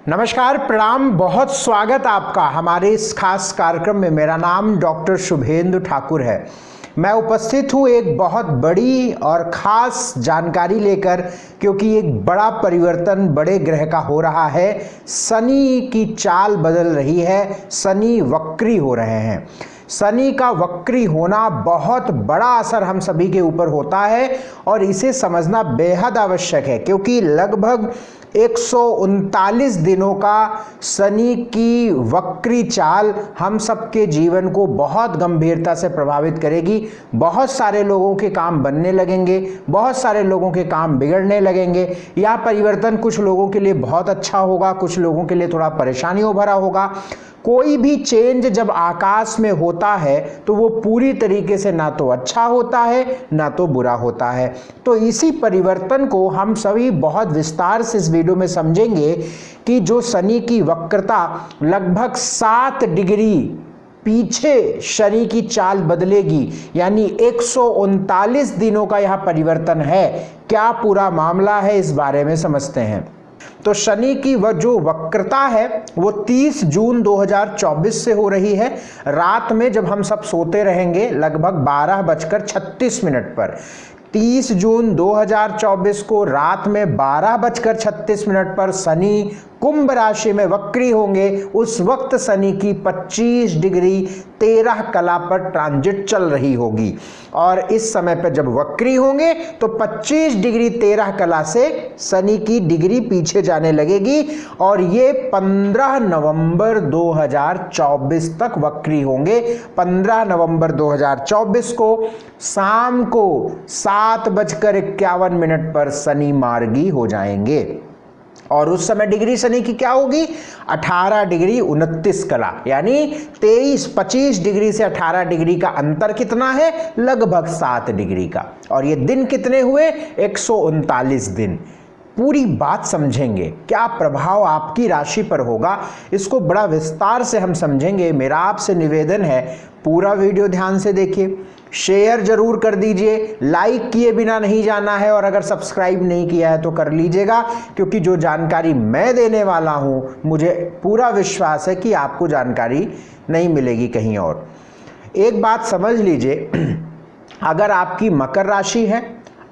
नमस्कार, प्रणाम, बहुत स्वागत आपका हमारे इस खास कार्यक्रम में। मेरा नाम डॉक्टर शुभेंदु ठाकुर है। मैं उपस्थित हूँ एक बहुत बड़ी और ख़ास जानकारी लेकर, क्योंकि एक बड़ा परिवर्तन बड़े ग्रह का हो रहा है। शनि की चाल बदल रही है, शनि वक्री हो रहे हैं। शनि का वक्री होना बहुत बड़ा असर हम सभी के ऊपर होता है और इसे समझना बेहद आवश्यक है, क्योंकि लगभग 139 दिनों का शनि की वक्री चाल हम सबके जीवन को बहुत गंभीरता से प्रभावित करेगी। बहुत सारे लोगों के काम बनने लगेंगे, बहुत सारे लोगों के काम बिगड़ने लगेंगे। यह परिवर्तन कुछ लोगों के लिए बहुत अच्छा होगा, कुछ लोगों के लिए थोड़ा परेशानियों भरा होगा। कोई भी चेंज जब आकाश में होता है तो वो पूरी तरीके से ना तो अच्छा होता है ना तो बुरा होता है। तो इसी परिवर्तन को हम सभी बहुत विस्तार से इस वीडियो में समझेंगे कि जो शनि की वक्रता लगभग 7 डिग्री पीछे शनि की चाल बदलेगी, यानी 139 दिनों का यह परिवर्तन है। क्या पूरा मामला है, इस बारे में समझते हैं। तो शनि की वह जो वक्रता है वो 30 जून 2024 से हो रही है। रात में जब हम सब सोते रहेंगे लगभग 12:36 पर 30 जून 2024 को रात में 12:36 पर शनि कुंभ राशि में वक्री होंगे। उस वक्त शनि की 25 डिग्री 13 कला पर ट्रांजिट चल रही होगी और इस समय पर जब वक्री होंगे तो 25 डिग्री 13 कला से शनि की डिग्री पीछे जाने लगेगी और ये 15 नवंबर 2024 तक वक्री होंगे। 15 नवंबर 2024 को शाम को 7:51 पर शनि मार्गी हो जाएंगे और उस समय डिग्री शनि की क्या होगी? 18 डिग्री 29 कला, यानी 25 डिग्री से 18 डिग्री का अंतर कितना है? लगभग 7 डिग्री का। और ये दिन कितने हुए? 139 दिन। पूरी बात समझेंगे, क्या प्रभाव आपकी राशि पर होगा, इसको बड़ा विस्तार से हम समझेंगे। मेरा आपसे निवेदन है, पूरा वीडियो ध्यान से देखिए, शेयर जरूर कर दीजिए, लाइक किए बिना नहीं जाना है और अगर सब्सक्राइब नहीं किया है तो कर लीजिएगा, क्योंकि जो जानकारी मैं देने वाला हूं मुझे पूरा विश्वास है कि आपको जानकारी नहीं मिलेगी कहीं और। एक बात समझ लीजिए, अगर आपकी मकर राशि है,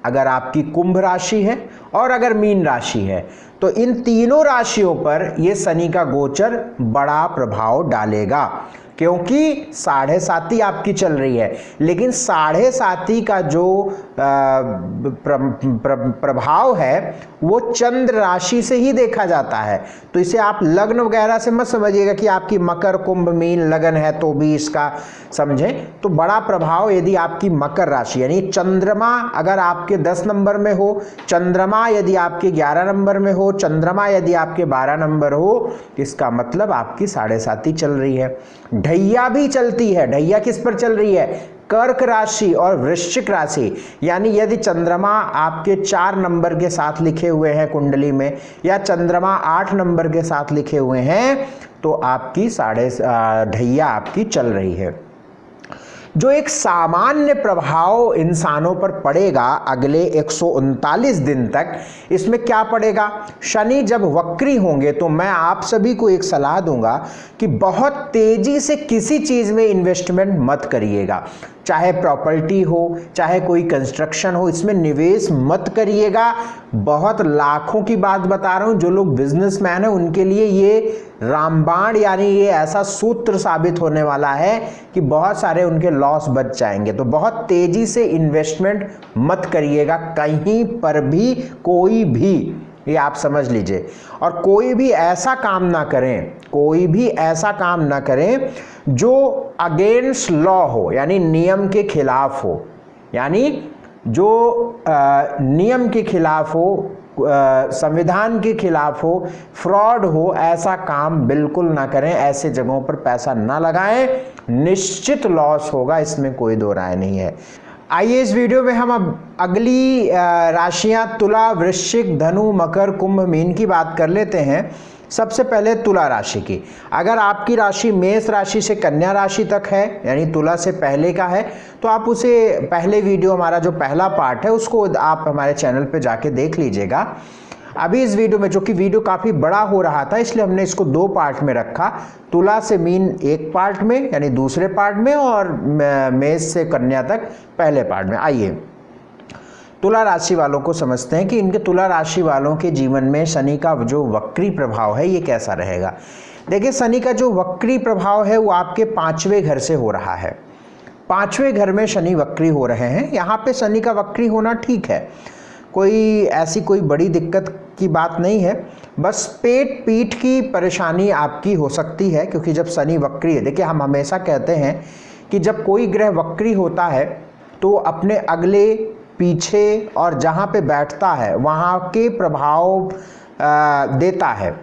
अगर आपकी कुंभ राशि है और अगर मीन राशि है, तो इन तीनों राशियों पर यह शनि का गोचर बड़ा प्रभाव डालेगा, क्योंकि 7.5 आपकी चल रही है। लेकिन 7.5 का जो प्रभाव है वो चंद्र राशि से ही देखा जाता है। तो इसे आप लग्न वगैरह से मत समझिएगा कि आपकी मकर कुंभ मीन लगन है तो भी इसका समझें। तो बड़ा प्रभाव यदि आपकी मकर राशि, यानी चंद्रमा अगर आपके 10 नंबर में हो, चंद्रमा यदि आपके 11 नंबर में हो, चंद्रमा यदि आपके 12 नंबर हो, इसका मतलब आपकी 7.5 चल रही है। ढैया भी चलती है। ढैया किस पर चल रही है? कर्क राशि और वृश्चिक राशि। यानी यदि चंद्रमा आपके 4 नंबर के साथ लिखे हुए हैं कुंडली में, या चंद्रमा 8 नंबर के साथ लिखे हुए हैं, तो आपकी ढैया आपकी चल रही है। जो एक सामान्य प्रभाव इंसानों पर पड़ेगा अगले 139 दिन तक, इसमें क्या पड़ेगा? शनि जब वक्री होंगे तो मैं आप सभी को एक सलाह दूंगा कि बहुत तेजी से किसी चीज में इन्वेस्टमेंट मत करिएगा। चाहे प्रॉपर्टी हो, चाहे कोई कंस्ट्रक्शन हो, इसमें निवेश मत करिएगा। बहुत लाखों की बात बता रहा हूं, जो लोग बिजनेसमैन हैं उनके लिए ये रामबाण, यानी ये ऐसा सूत्र साबित होने वाला है कि बहुत सारे उनके लॉस बच जाएंगे। तो बहुत तेजी से इन्वेस्टमेंट मत करिएगा कहीं पर भी, कोई भी, ये आप समझ लीजिए। और कोई भी ऐसा काम ना करें, कोई भी ऐसा काम ना करें जो अगेंस्ट लॉ हो, यानी नियम के खिलाफ हो, यानी जो नियम के खिलाफ हो, संविधान के खिलाफ हो, फ्रॉड हो, ऐसा काम बिल्कुल ना करें। ऐसे जगहों पर पैसा ना लगाएं, निश्चित लॉस होगा, इसमें कोई दो राय नहीं है। आइए इस वीडियो में हम अब अगली राशियां तुला, वृश्चिक, धनु, मकर, कुंभ, मीन की बात कर लेते हैं। सबसे पहले तुला राशि की। अगर आपकी राशि मेष राशि से कन्या राशि तक है, यानी तुला से पहले का है, तो आप उसे पहले वीडियो, हमारा जो पहला पार्ट है, उसको आप हमारे चैनल पे जाके देख लीजिएगा। अभी इस वीडियो में, जो कि वीडियो काफ़ी बड़ा हो रहा था इसलिए हमने इसको 2 पार्ट में रखा। तुला से मीन एक पार्ट में यानी दूसरे पार्ट में, और मेष से कन्या तक पहले पार्ट में। आइए तुला राशि वालों को समझते हैं कि इनके तुला राशि वालों के जीवन में शनि का जो वक्री प्रभाव है ये कैसा रहेगा। देखिए, शनि का जो वक्री प्रभाव है वो आपके 5वें घर से हो रहा है। 5वें घर में शनि वक्री हो रहे हैं। यहाँ पे शनि का वक्री होना ठीक है, कोई ऐसी कोई बड़ी दिक्कत की बात नहीं है। बस पेट पीठ की परेशानी आपकी हो सकती है, क्योंकि जब शनि वक्री है, देखिए हम हमेशा कहते हैं कि जब कोई ग्रह वक्री होता है तो अपने अगले पीछे और जहाँ पे बैठता है वहाँ के प्रभाव देता है।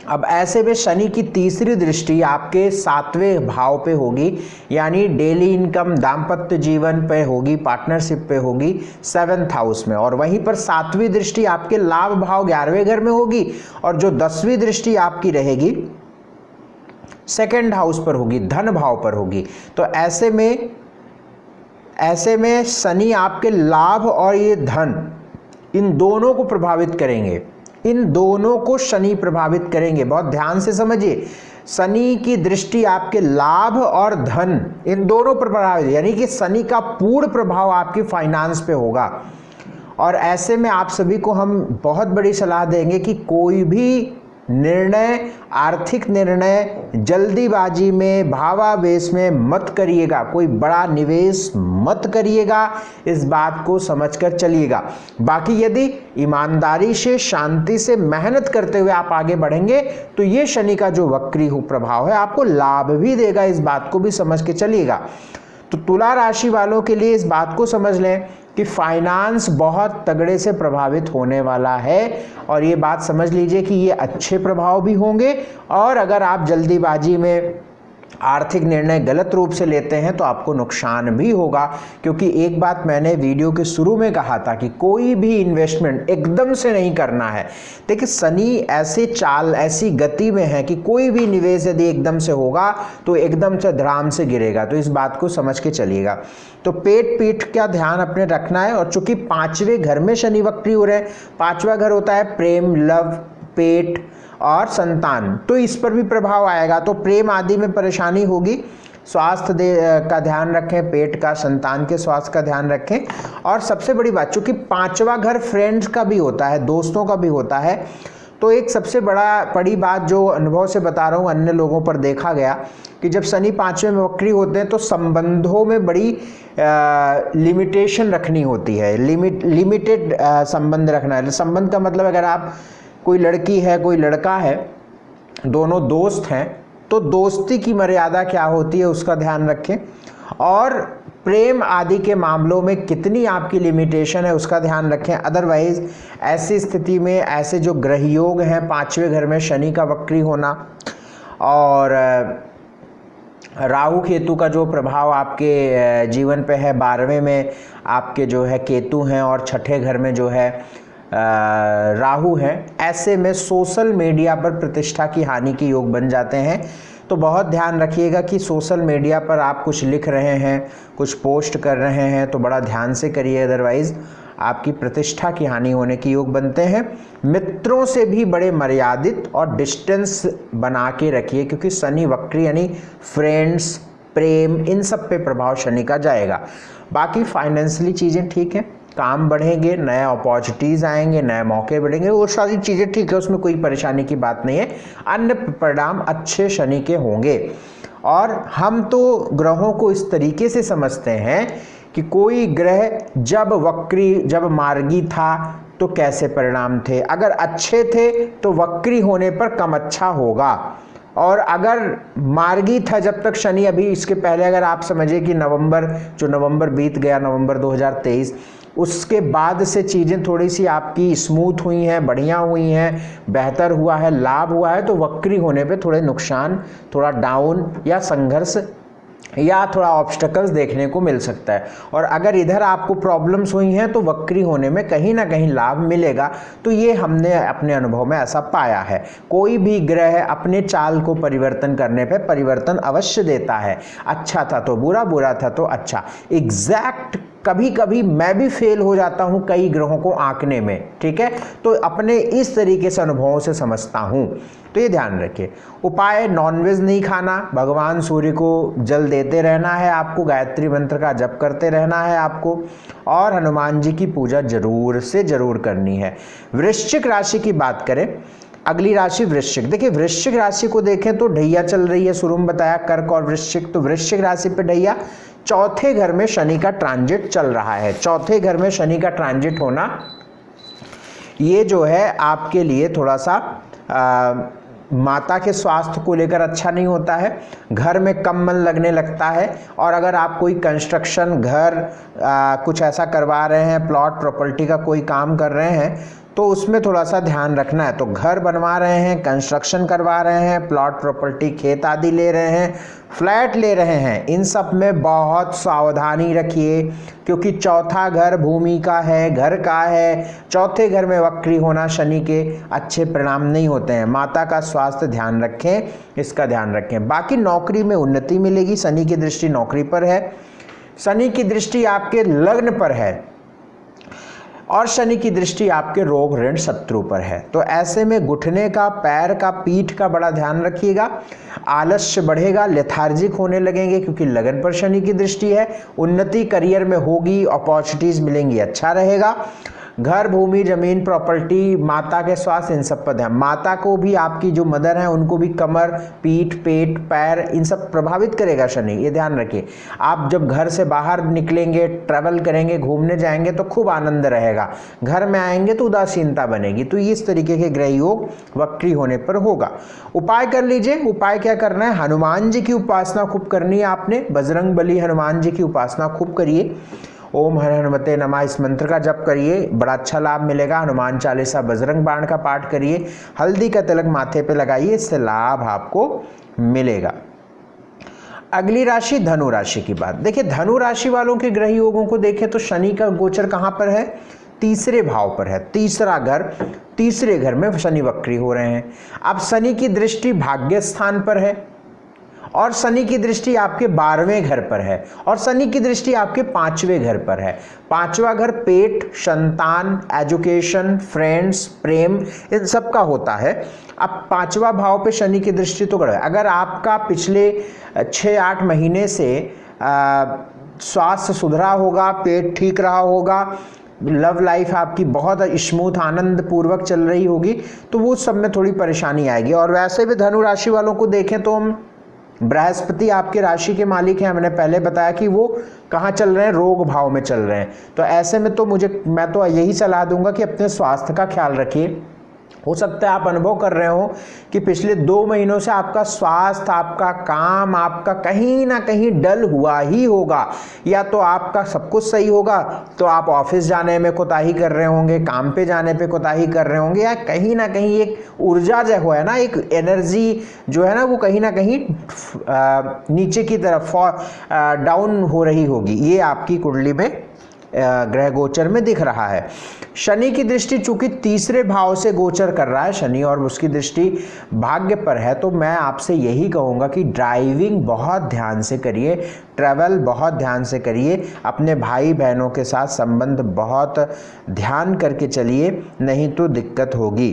अब ऐसे में शनि की तीसरी दृष्टि आपके 7वें भाव पे होगी, यानी डेली इनकम, दाम्पत्य जीवन पे होगी, पार्टनरशिप पे होगी 7th हाउस में। और वहीं पर 7वीं दृष्टि आपके लाभ भाव 11वें घर में होगी, और जो 10वीं दृष्टि आपकी रहेगी 2nd हाउस पर होगी, धन भाव पर होगी। तो ऐसे में शनि आपके लाभ और ये धन, इन दोनों को प्रभावित करेंगे। इन दोनों को शनि प्रभावित करेंगे। बहुत ध्यान से समझिए, शनि की दृष्टि आपके लाभ और धन इन दोनों पर प्रभावित, यानी कि शनि का पूर्ण प्रभाव आपकी फाइनेंस पे होगा। और ऐसे में आप सभी को हम बहुत बड़ी सलाह देंगे कि कोई भी निर्णय, आर्थिक निर्णय जल्दीबाजी में, भावावेश में मत करिएगा। कोई बड़ा निवेश मत करिएगा, इस बात को समझकर चलिएगा। बाकी यदि ईमानदारी से, शांति से, मेहनत करते हुए आप आगे बढ़ेंगे तो ये शनि का जो वक्री प्रभाव है आपको लाभ भी देगा, इस बात को भी समझ के चलिएगा। तो तुला राशि वालों के लिए इस बात को समझ लें कि फाइनेंस बहुत तगड़े से प्रभावित होने वाला है, और ये बात समझ लीजिए कि ये अच्छे प्रभाव भी होंगे। और अगर आप जल्दीबाजी में आर्थिक निर्णय गलत रूप से लेते हैं तो आपको नुकसान भी होगा, क्योंकि एक बात मैंने वीडियो के शुरू में कहा था कि कोई भी इन्वेस्टमेंट एकदम से नहीं करना है। देखिए, शनि ऐसे चाल, ऐसी गति में है कि कोई भी निवेश यदि एकदम से होगा तो एकदम से धड़ाम से गिरेगा। तो इस बात को समझ के चलिएगा। तो पेट पीठ का ध्यान अपने रखना है। और चूंकि 5वें घर में शनि वक्री हो रहे हैं, 5वां घर होता है प्रेम, लव, पेट और संतान, तो इस पर भी प्रभाव आएगा। तो प्रेम आदि में परेशानी होगी। स्वास्थ्य का ध्यान रखें, पेट का, संतान के स्वास्थ्य का ध्यान रखें। और सबसे बड़ी बात, चूंकि 5वां घर फ्रेंड्स का भी होता है, दोस्तों का भी होता है, तो एक सबसे बड़ी बात जो अनुभव से बता रहा हूँ, अन्य लोगों पर देखा गया कि जब शनि 5वें में वक्री होते हैं तो संबंधों में बड़ी लिमिटेशन रखनी होती है। लिमिटेड संबंध रखना है। संबंध का मतलब, अगर आप, कोई लड़की है, कोई लड़का है, दोनों दोस्त हैं, तो दोस्ती की मर्यादा क्या होती है उसका ध्यान रखें। और प्रेम आदि के मामलों में कितनी आपकी लिमिटेशन है उसका ध्यान रखें। अदरवाइज ऐसी स्थिति में ऐसे जो ग्रह योग हैं, 5वें घर में शनि का वक्री होना और राहु केतु का जो प्रभाव आपके जीवन पे है, 12वें में आपके जो है केतु हैं और 6ठे घर में जो है राहु हैं, ऐसे में सोशल मीडिया पर प्रतिष्ठा की हानि के योग बन जाते हैं। तो बहुत ध्यान रखिएगा कि सोशल मीडिया पर आप कुछ लिख रहे हैं, कुछ पोस्ट कर रहे हैं तो बड़ा ध्यान से करिए, अदरवाइज आपकी प्रतिष्ठा की हानि होने के योग बनते हैं। मित्रों से भी बड़े मर्यादित और डिस्टेंस बना के रखिए, क्योंकि शनि वक्री यानी फ्रेंड्स, प्रेम, इन सब पे प्रभाव शनि का जाएगा। बाकी फाइनेंशियली चीज़ें ठीक हैं, काम बढ़ेंगे, नए अपॉर्चुनिटीज़ आएंगे, नए मौके बढ़ेंगे, वो सारी चीज़ें ठीक है, उसमें कोई परेशानी की बात नहीं है। अन्य परिणाम अच्छे शनि के होंगे। और हम तो ग्रहों को इस तरीके से समझते हैं कि कोई ग्रह जब वक्री, जब मार्गी था तो कैसे परिणाम थे, अगर अच्छे थे तो वक्री होने पर कम अच्छा होगा, और अगर मार्गी था जब तक शनि, अभी इसके पहले अगर आप समझिए कि नवंबर बीत गया, नवंबर 2023, उसके बाद से चीज़ें थोड़ी सी आपकी स्मूथ हुई हैं, बढ़िया हुई हैं, बेहतर हुआ है, लाभ हुआ है, तो वक्री होने पे थोड़े नुकसान, थोड़ा डाउन या संघर्ष या थोड़ा ऑब्स्टकल्स देखने को मिल सकता है। और अगर इधर आपको प्रॉब्लम्स हुई हैं तो वक्री होने में कहीं ना कहीं लाभ मिलेगा। तो ये हमने अपने अनुभव में ऐसा पाया है। कोई भी ग्रह अपने चाल को परिवर्तन करने पे परिवर्तन अवश्य देता है। अच्छा था तो बुरा, बुरा था तो अच्छा। एग्जैक्ट कभी कभी मैं भी फेल हो जाता हूं कई ग्रहों को आंकने में, ठीक है, तो अपने इस तरीके से अनुभवों से समझता हूं, तो ये ध्यान रखिए। उपाय, नॉनवेज नहीं खाना, भगवान सूर्य को जल देते रहना है आपको, गायत्री मंत्र का जप करते रहना है आपको, और हनुमान जी की पूजा जरूर से जरूर करनी है। वृश्चिक राशि की बात करें, अगली राशि वृश्चिक। देखिए वृश्चिक राशि को देखें तो ढैया चल रही है, शुरू में बताया कर्क और वृश्चिक, तो वृश्चिक राशि पे ढैया, चौथे घर में शनि का ट्रांजिट चल रहा है। चौथे घर में शनि का ट्रांजिट होना ये जो है आपके लिए थोड़ा सा माता के स्वास्थ्य को लेकर अच्छा नहीं होता है, घर में कम मन लगने लगता है, और अगर आप कोई कंस्ट्रक्शन, घर कुछ ऐसा करवा रहे हैं, प्लॉट प्रॉपर्टी का कोई काम कर रहे हैं, तो उसमें थोड़ा सा ध्यान रखना है। तो घर बनवा रहे हैं, कंस्ट्रक्शन करवा रहे हैं, प्लॉट प्रॉपर्टी, खेत आदि ले रहे हैं, फ्लैट ले रहे हैं, इन सब में बहुत सावधानी रखिए, क्योंकि चौथा घर भूमि का है, घर का है। चौथे घर में वक्री होना शनि के अच्छे परिणाम नहीं होते हैं। माता का स्वास्थ्य ध्यान रखें, इसका ध्यान रखें। बाकी नौकरी में उन्नति मिलेगी, शनि की दृष्टि नौकरी पर है, शनि की दृष्टि आपके लग्न पर है, और शनि की दृष्टि आपके रोग ऋण शत्रु पर है। तो ऐसे में घुटने का, पैर का, पीठ का बड़ा ध्यान रखिएगा। आलस्य बढ़ेगा, लेथार्जिक होने लगेंगे, क्योंकि लगन पर शनि की दृष्टि है। उन्नति करियर में होगी, अपॉर्चुनिटीज मिलेंगी, अच्छा रहेगा। घर, भूमि, जमीन, प्रॉपर्टी, माता के स्वास्थ्य, इन सब पर ध्यान। माता को भी, आपकी जो मदर है उनको भी कमर, पीठ, पेट, पैर, इन सब प्रभावित करेगा शनि, ये ध्यान रखिए। आप जब घर से बाहर निकलेंगे, ट्रैवल करेंगे, घूमने जाएंगे तो खूब आनंद रहेगा, घर में आएंगे तो उदासीनता बनेगी। तो इस तरीके के ग्रह योग वक्री होने पर होगा। उपाय कर लीजिए। उपाय क्या करना है, हनुमान जी की उपासना खूब करनी है आपने, बजरंग बली हनुमान जी की उपासना खूब करिए। ओम हर हनुमते नमः इस मंत्र का जप करिए, बड़ा अच्छा लाभ मिलेगा। हनुमान चालीसा, बजरंग बाण का पाठ करिए, हल्दी का तिलक माथे पे लगाइए, इससे लाभ आपको मिलेगा। अगली राशि धनु राशि की बात। देखिए धनु राशि वालों के ग्रह योगों को देखें तो शनि का गोचर कहां पर है, तीसरे भाव पर है, तीसरा घर, तीसरे घर में शनि वक्री हो रहे हैं। अब शनि की दृष्टि भाग्य स्थान पर है, और शनि की दृष्टि आपके 12वें घर पर है, और शनि की दृष्टि आपके 5वें घर पर है। 5वां घर पेट, संतान, एजुकेशन, फ्रेंड्स, प्रेम, इन सब का होता है। अब 5वां भाव पे शनि की दृष्टि तो गड़ है। अगर आपका पिछले 6-8 महीने से स्वास्थ्य सुधरा होगा, पेट ठीक रहा होगा, लव लाइफ आपकी बहुत स्मूथ आनंद पूर्वक चल रही होगी, तो वो सब में थोड़ी परेशानी आएगी। और वैसे भी धनु राशि वालों को देखें तो हम बृहस्पति आपके राशि के मालिक हैं, हमने पहले बताया कि वो कहाँ चल रहे हैं, रोग भाव में चल रहे हैं। तो ऐसे में तो मैं तो यही सलाह दूंगा कि अपने स्वास्थ्य का ख्याल रखिए। हो सकता है आप अनुभव कर रहे हो कि पिछले 2 महीनों से आपका स्वास्थ्य, आपका काम, आपका कहीं ना कहीं डल हुआ ही होगा, या तो आपका सब कुछ सही होगा तो आप ऑफिस जाने में कोताही कर रहे होंगे, काम पे जाने पे कोताही कर रहे होंगे, या कहीं ना कहीं एक ऊर्जा जो है ना, एक एनर्जी जो है ना, वो कहीं ना कहीं नीचे की तरफ डाउन हो रही होगी। ये आपकी कुंडली में ग्रह गोचर में दिख रहा है। शनि की दृष्टि चूंकि तीसरे भाव से गोचर कर रहा है शनि, और उसकी दृष्टि भाग्य पर है, तो मैं आपसे यही कहूँगा कि ड्राइविंग बहुत ध्यान से करिए, ट्रैवल बहुत ध्यान से करिए, अपने भाई बहनों के साथ संबंध बहुत ध्यान करके चलिए, नहीं तो दिक्कत होगी।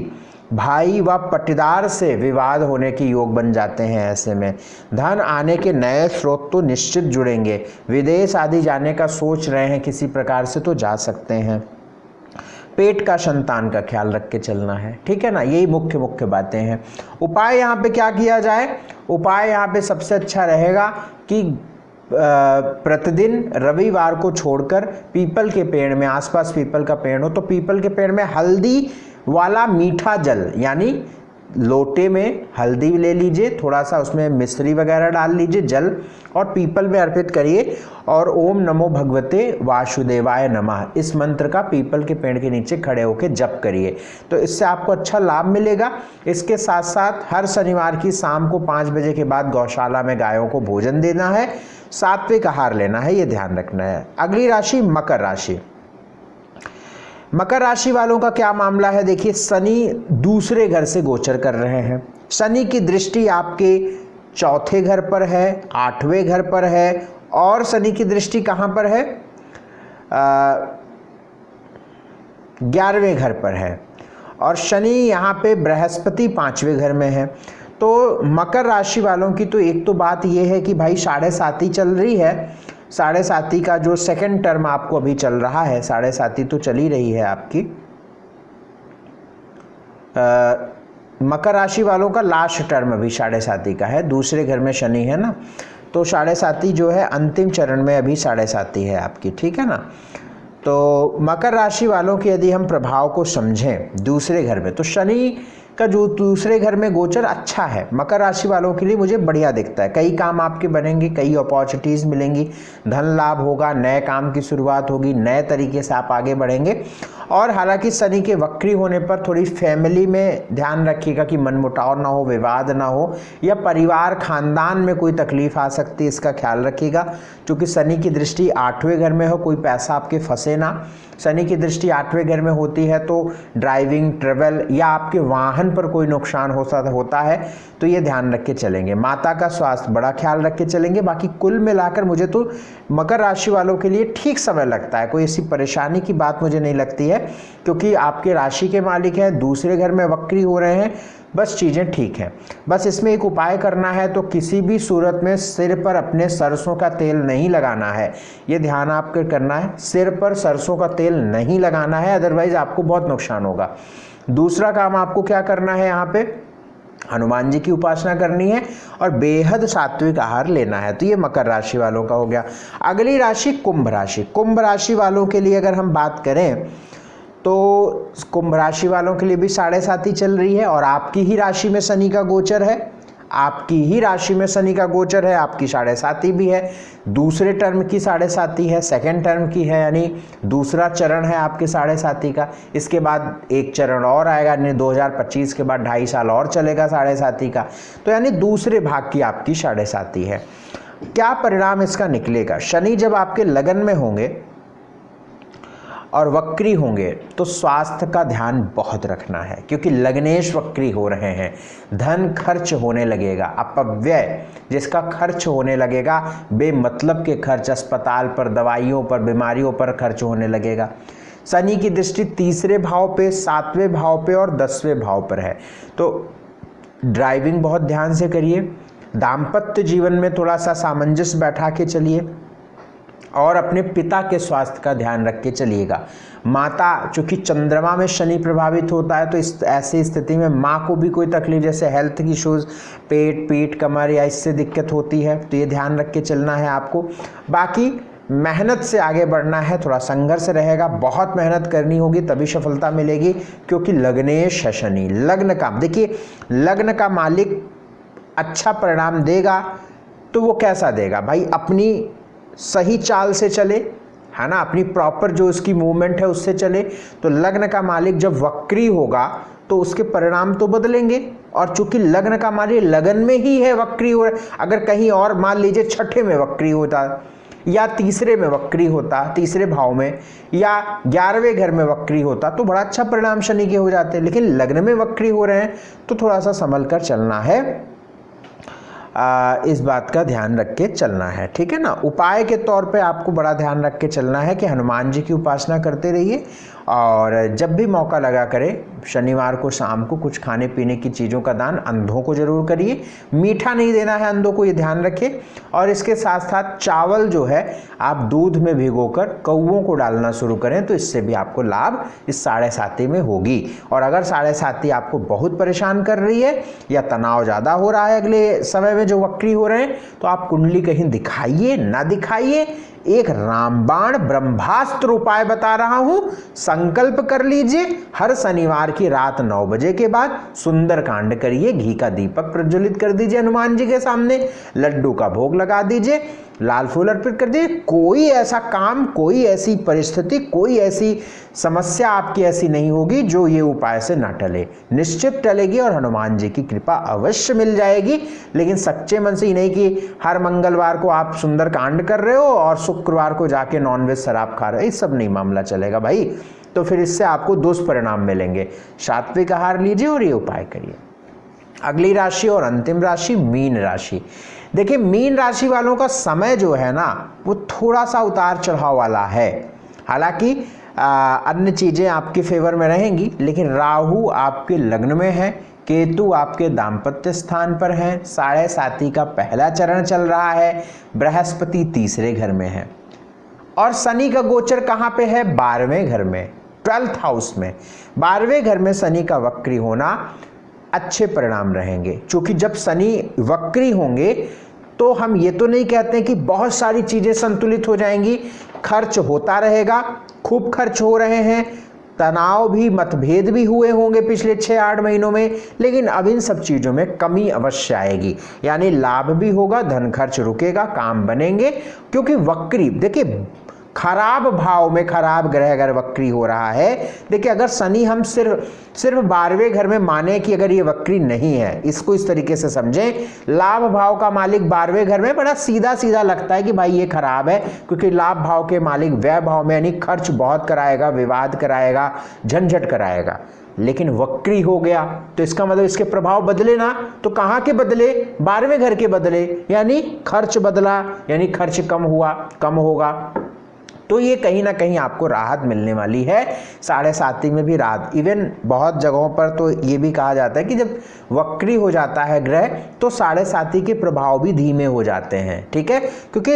भाई व पट्टीदार से विवाद होने के योग बन जाते हैं। ऐसे में धन आने के नए स्रोत तो निश्चित जुड़ेंगे। विदेश आदि जाने का सोच रहे हैं किसी प्रकार से तो जा सकते हैं। पेट का, संतान का ख्याल रख के चलना है, ठीक है ना। यही मुख्य बातें हैं। उपाय यहाँ पे क्या किया जाए, उपाय यहाँ पे सबसे अच्छा रहेगा कि प्रतिदिन रविवार को छोड़कर पीपल के पेड़ में, आसपास पीपल का पेड़ हो तो पीपल के पेड़ में हल्दी वाला मीठा जल, यानी लोटे में हल्दी ले लीजिए, थोड़ा सा उसमें मिश्री वगैरह डाल लीजिए जल, और पीपल में अर्पित करिए, और ओम नमो भगवते वासुदेवाय नमः इस मंत्र का पीपल के पेड़ के नीचे खड़े होकर जप करिए। तो इससे आपको अच्छा लाभ मिलेगा। इसके साथ साथ हर शनिवार की शाम को 5 बजे के बाद गौशाला में गायों को भोजन देना है, सात्विक आहार लेना है, ये ध्यान रखना है। अगली राशि मकर राशि। मकर राशि वालों का क्या मामला है, देखिए शनि दूसरे घर से गोचर कर रहे हैं। शनि की दृष्टि आपके चौथे घर पर है, 8वें घर पर है, और शनि की दृष्टि कहाँ पर है, 11वें घर पर है और शनि यहाँ पे बृहस्पति 5वें घर में है। तो मकर राशि वालों की तो एक तो बात ये है कि भाई 7.5 चल रही है, 7.5 का जो सेकंड टर्म आपको अभी चल रहा है, 7.5 तो चल ही रही है आपकी। मकर राशि वालों का लास्ट टर्म अभी 7.5 का है, दूसरे घर में शनि है ना, तो 7.5 जो है अंतिम चरण में अभी 7.5 है आपकी, ठीक है ना। तो मकर राशि वालों के यदि हम प्रभाव को समझें दूसरे घर में, तो शनि का जो दूसरे घर में गोचर अच्छा है मकर राशि वालों के लिए, मुझे बढ़िया दिखता है। कई काम आपके बनेंगे, कई अपॉर्चुनिटीज़ मिलेंगी, धन लाभ होगा, नए काम की शुरुआत होगी, नए तरीके से आप आगे बढ़ेंगे। और हालांकि शनि के वक्री होने पर थोड़ी फैमिली में ध्यान रखिएगा कि मनमुटाव ना हो, विवाद ना हो, या परिवार खानदान में कोई तकलीफ आ सकती है, इसका ख्याल रखिएगा। क्योंकि शनि की दृष्टि 8वें घर में हो, कोई पैसा आपके फंसे ना। शनि की दृष्टि 8वें घर में होती है तो ड्राइविंग, ट्रेवल या आपके वाहन पर कोई नुकसान होता है, तो ये ध्यान रख के चलेंगे। माता का स्वास्थ्य बड़ा ख्याल रख के चलेंगे। बाकी कुल मिलाकर मुझे तो मकर राशि वालों के लिए ठीक समय लगता है, कोई ऐसी परेशानी की बात मुझे नहीं लगती है, क्योंकि आपके राशि के मालिक हैं, दूसरे घर में वक्री हो रहे हैं, बस चीज़ें ठीक हैं। बस इसमें एक उपाय करना है, तो किसी भी सूरत में सिर पर अपने सरसों का तेल नहीं लगाना है, ये ध्यान आपको करना है। सिर पर सरसों का तेल नहीं लगाना है, अदरवाइज आपको बहुत नुकसान होगा। दूसरा काम आपको क्या करना है, यहाँ पे हनुमान जी की उपासना करनी है और बेहद सात्विक आहार लेना है। तो ये मकर राशि वालों का हो गया। अगली राशि कुंभ राशि। कुंभ राशि वालों के लिए अगर हम बात करें तो कुंभ राशि वालों के लिए भी 7.5 चल रही है और आपकी ही राशि में शनि का गोचर है, आपकी ही राशि में शनि का गोचर है, आपकी 7.5 भी है, दूसरे टर्म की 7.5 है, सेकंड टर्म की है, यानी दूसरा चरण है आपके 7.5 का। इसके बाद एक चरण और आएगा, यानी 2025 के बाद 2.5 साल और चलेगा 7.5 का, तो यानी दूसरे भाग की आपकी 7.5 है। क्या परिणाम इसका निकलेगा? शनि जब आपके लगन में होंगे और वक्री होंगे तो स्वास्थ्य का ध्यान बहुत रखना है, क्योंकि लग्नेश वक्री हो रहे हैं, धन खर्च होने लगेगा, अपव्यय जिसका खर्च होने लगेगा, बेमतलब के खर्च, अस्पताल पर, दवाइयों पर, बीमारियों पर खर्च होने लगेगा। शनि की दृष्टि तीसरे भाव पे, 7वें भाव पे और 10वें भाव पर है, तो ड्राइविंग बहुत ध्यान से करिए, दाम्पत्य जीवन में थोड़ा सा सामंजस्य बैठा के चलिए और अपने पिता के स्वास्थ्य का ध्यान रख के चलिएगा। माता, चूँकि चंद्रमा में शनि प्रभावित होता है, तो इस ऐसी स्थिति में माँ को भी कोई तकलीफ, जैसे हेल्थ की इश्यूज, पेट, पीठ, कमर या इससे दिक्कत होती है, तो ये ध्यान रख के चलना है आपको। बाकी मेहनत से आगे बढ़ना है, थोड़ा संघर्ष रहेगा, बहुत मेहनत करनी होगी तभी सफलता मिलेगी, क्योंकि लग्नेश है शनि। लग्न का देखिए, लग्न का मालिक अच्छा परिणाम देगा तो वो कैसा देगा भाई? अपनी सही चाल से चले, है ना, अपनी प्रॉपर जो उसकी मूवमेंट है उससे चले। तो लग्न का मालिक जब वक्री होगा तो उसके परिणाम तो बदलेंगे, और चूंकि लग्न का मालिक लगन में ही है, वक्री हो रहा है, अगर कहीं और मान लीजिए 6ठे में वक्री होता या तीसरे में वक्री होता, तीसरे भाव में, या 11वें घर में वक्री होता, तो बड़ा अच्छा परिणाम शनि के हो जाते हैं। लेकिन लग्न में वक्री हो रहे हैं तो थोड़ा सा संभल कर चलना है, इस बात का ध्यान रख के चलना है, ठीक है ना। उपाय के तौर पे आपको बड़ा ध्यान रख के चलना है कि हनुमान जी की उपासना करते रहिए, और जब भी मौका लगा करें शनिवार को शाम को कुछ खाने पीने की चीज़ों का दान अंधों को जरूर करिए। मीठा नहीं देना है अंधों को, ये ध्यान रखें। और इसके साथ साथ चावल जो है आप दूध में भिगोकर कौवों को डालना शुरू करें, तो इससे भी आपको लाभ इस 7.5 में होगी। और अगर 7.5 आपको बहुत परेशान कर रही है या तनाव ज़्यादा हो रहा है अगले समय में जो वक्री हो रहे हैं, तो आप कुंडली कहीं दिखाइए ना दिखाइए, एक रामबाण ब्रह्मास्त्र उपाय बता रहा हूं, संकल्प कर लीजिए। हर शनिवार की रात 9 बजे के बाद सुंदर कांड करिए, घी का दीपक प्रज्वलित कर दीजिए हनुमान जी के सामने, लड्डू का भोग लगा दीजिए, लाल फूल अर्पित कर दीजिए। कोई ऐसा काम, कोई ऐसी परिस्थिति, कोई ऐसी समस्या आपकी ऐसी नहीं होगी जो ये उपाय से ना टले, निश्चित टलेगी और हनुमान जी की कृपा अवश्य मिल जाएगी। लेकिन सच्चे मन से ही नहीं कि हर मंगलवार को आप सुंदर कांड कर रहे हो और शुक्रवार को जाके नॉनवेज शराब खा रहे हो, ये सब नहीं मामला चलेगा भाई, तो फिर इससे आपको दुष्परिणाम मिलेंगे। सात्विक आहार लीजिए और ये उपाय करिए। अगली राशि और अंतिम राशि मीन राशि। देखिए, मीन राशि वालों का समय जो है ना वो थोड़ा सा उतार चढ़ाव वाला है, हालांकि अन्य चीज़ें आपके फेवर में रहेंगी, लेकिन राहु आपके लग्न में है, केतु आपके दाम्पत्य स्थान पर है, 7.5 का पहला चरण चल रहा है, बृहस्पति तीसरे घर में है और शनि का गोचर कहाँ पे है? 12वें घर में, 12th हाउस में। 12वें घर में शनि का वक्री होना अच्छे परिणाम रहेंगे, क्योंकि जब शनि वक्री होंगे तो हम ये तो नहीं कहते कि बहुत सारी चीज़ें संतुलित हो जाएंगी, खर्च होता रहेगा, खूब खर्च हो रहे हैं, तनाव भी, मतभेद भी हुए होंगे पिछले 6-8 महीनों में, लेकिन अब इन सब चीज़ों में कमी अवश्य आएगी, यानी लाभ भी होगा, धन खर्च रुकेगा, काम बनेंगे, क्योंकि वक्री, देखिए खराब भाव में खराब ग्रह अगर वक्री हो रहा है, देखिए अगर शनि हम सिर्फ 12वें घर में माने कि अगर ये वक्री नहीं है, इसको इस तरीके से समझें, लाभ भाव का मालिक 12वें घर में, बड़ा सीधा सीधा लगता है कि भाई ये खराब है, क्योंकि लाभ भाव के मालिक व्यय भाव में, यानी खर्च बहुत कराएगा, विवाद कराएगा, झंझट कराएगा। लेकिन वक्री हो गया तो इसका मतलब इसके प्रभाव बदले ना, तो कहाँ के बदले? 12वें घर के बदले, यानी खर्च बदला, यानी खर्च कम हुआ, कम होगा। तो ये कहीं ना कहीं आपको राहत मिलने वाली है, 7.5 में भी राहत। इवन बहुत जगहों पर तो ये भी कहा जाता है कि जब वक्री हो जाता है ग्रह तो 7.5 के प्रभाव भी धीमे हो जाते हैं, ठीक है, क्योंकि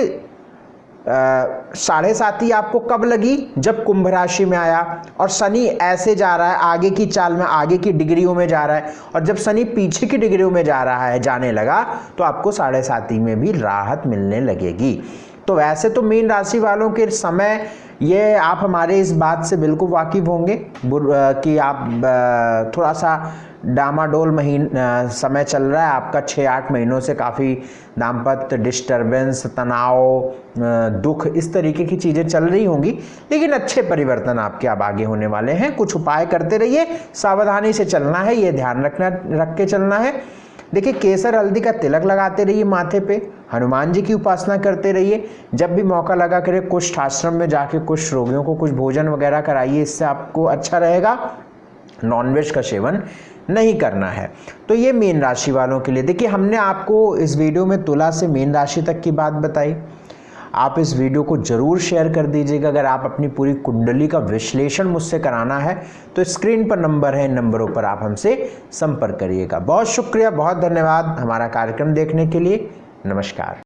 7.5 आपको कब लगी? जब कुंभ राशि में आया और शनि ऐसे जा रहा है, आगे की चाल में, आगे की डिग्रियों में जा रहा है, और जब शनि पीछे की डिग्रियों में जा रहा है, जाने लगा, तो आपको 7.5 में भी राहत मिलने लगेगी। तो वैसे तो मीन राशि वालों के समय, ये आप हमारे इस बात से बिल्कुल वाकिफ होंगे कि आप थोड़ा सा डामाडोल समय चल रहा है आपका, 6-8 महीनों से काफ़ी दाम्पत्य डिस्टर्बेंस, तनाव, दुख, इस तरीके की चीज़ें चल रही होंगी, लेकिन अच्छे परिवर्तन आपके अब आगे होने वाले हैं। कुछ उपाय करते रहिए, सावधानी से चलना है, ये ध्यान रख के चलना है। देखिए केसर हल्दी का तिलक लगाते रहिए माथे पे, हनुमान जी की उपासना करते रहिए, जब भी मौका लगा करे कुष्ठ आश्रम में जाके कुष्ठ रोगियों को कुछ भोजन वगैरह कराइए, इससे आपको अच्छा रहेगा। नॉनवेज का सेवन नहीं करना है। तो ये मीन राशि वालों के लिए। देखिए हमने आपको इस वीडियो में तुला से मीन राशि तक की बात बताई, आप इस वीडियो को जरूर शेयर कर दीजिएगा। अगर आप अपनी पूरी कुंडली का विश्लेषण मुझसे कराना है तो स्क्रीन पर नंबर है, इन नंबरों पर आप हमसे संपर्क करिएगा। बहुत शुक्रिया, बहुत धन्यवाद हमारा कार्यक्रम देखने के लिए। नमस्कार।